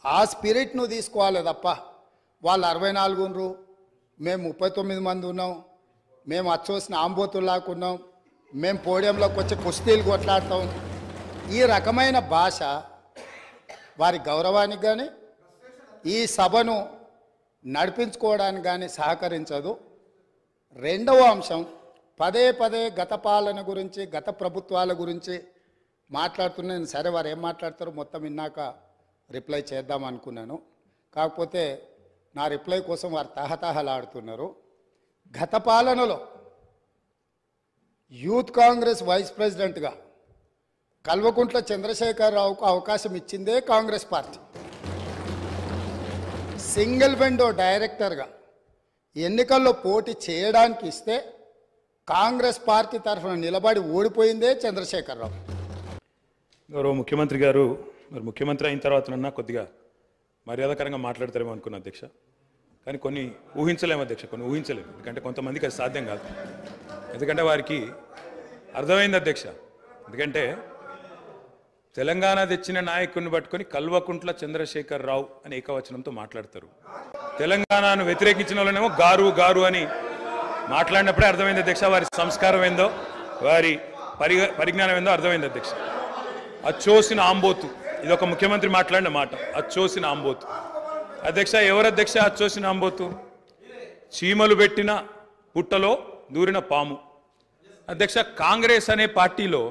ఆ స్పిరిట్ను తీసుకోవాలి తప్ప వాళ్ళు 64 ఉన్నారు, మేము 39 మంది ఉన్నాం, మేము అచ్చోసిన ఆంబోతుల్లాకున్నాం, మేము పోడియంలోకి వచ్చి కుస్తీలు కొట్లాడతాం, ఈ రకమైన భాష వారి గౌరవానికి కానీ ఈ సభను నడిపించుకోవడానికి కానీ సహకరించదు. రెండవ అంశం, పదే పదే గత పాలన గురించి గత ప్రభుత్వాల గురించి మాట్లాడుతున్నాను. సరే, వారు ఏం మాట్లాడతారో మొత్తం విన్నాక రిప్లై చేద్దాం అనుకున్నాను. కాకపోతే నా రిప్లై కోసం వారు తహతహలాడుతున్నారు. గత పాలనలో యూత్ కాంగ్రెస్ వైస్ ప్రెసిడెంట్గా కల్వకుంట్ల చంద్రశేఖరరావుకు అవకాశం ఇచ్చిందే కాంగ్రెస్ పార్టీ. సింగిల్ విండో డైరెక్టర్గా ఎన్నికల్లో పోటీ చేయడానికి ఇస్తే కాంగ్రెస్ పార్టీ తరఫున నిలబడి ఓడిపోయిందే చంద్రశేఖరరావు. గౌరవ ముఖ్యమంత్రి గారు మరి ముఖ్యమంత్రి అయిన తర్వాతనన్నా కొద్దిగా మర్యాదకరంగా మాట్లాడతారేమో అనుకున్నా అధ్యక్ష. కానీ కొన్ని ఊహించలేము అధ్యక్ష, కొన్ని ఊహించలేము. ఎందుకంటే కొంతమందికి అది సాధ్యం కాదు. ఎందుకంటే వారికి అర్థమైంది అధ్యక్ష. ఎందుకంటే తెలంగాణ తెచ్చిన నాయకుడిని పట్టుకొని కల్వకుంట్ల చంద్రశేఖరరావు అని ఏకవచనంతో మాట్లాడతారు. తెలంగాణను వ్యతిరేకించిన వాళ్ళనేమో గారు గారు అని మాట్లాడినప్పుడే అర్థమైంది అధ్యక్ష వారి సంస్కారం ఏందో, వారి పరిజ్ఞానం ఏందో అర్థమైంది అధ్యక్ష. అచ్చోసిన ఆంబోతు, ఇది ఒక ముఖ్యమంత్రి మాట్లాడిన మాట. అచ్చోసిన ఆంబోతు అధ్యక్ష. ఎవరు అధ్యక్ష అచ్చోసిన ఆంబోతు? చీమలు పెట్టిన పుట్టలో దూరిన పాము అధ్యక్ష. కాంగ్రెస్ అనే పార్టీలో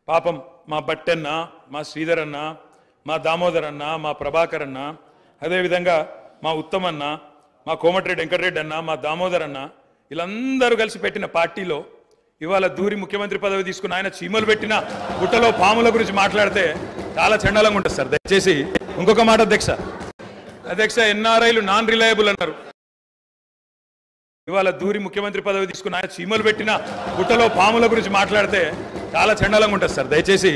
పాపం మా బట్టన్న, మా శ్రీధర్ అన్న, మా దామోదర్ అన్న, మా ప్రభాకర్ అన్న, అదేవిధంగా మా ఉత్తమన్న, మా కోమటిరెడ్డి వెంకటరెడ్డి అన్న, మా దామోదర్ అన్న, వీళ్ళందరూ కలిసి పెట్టిన పార్టీలో ఇవాళ దూరి ముఖ్యమంత్రి పదవి తీసుకుని ఆయన చీమలు పెట్టిన పుట్టలో పాముల గురించి మాట్లాడితే చాలా చండాలంగా ఉంటుంది సార్. దయచేసి ఇంకొక మాట అధ్యక్ష. అధ్యక్ష, ఎన్ఆర్ఐలు నాన్ రిలయబుల్ అన్నారు. ఇవాళ దూరి ముఖ్యమంత్రి పదవి తీసుకుని ఆయన చీమలు పెట్టిన పుట్టలో పాముల గురించి మాట్లాడితే చాలా చండాలంగా ఉంటుంది సార్. దయచేసి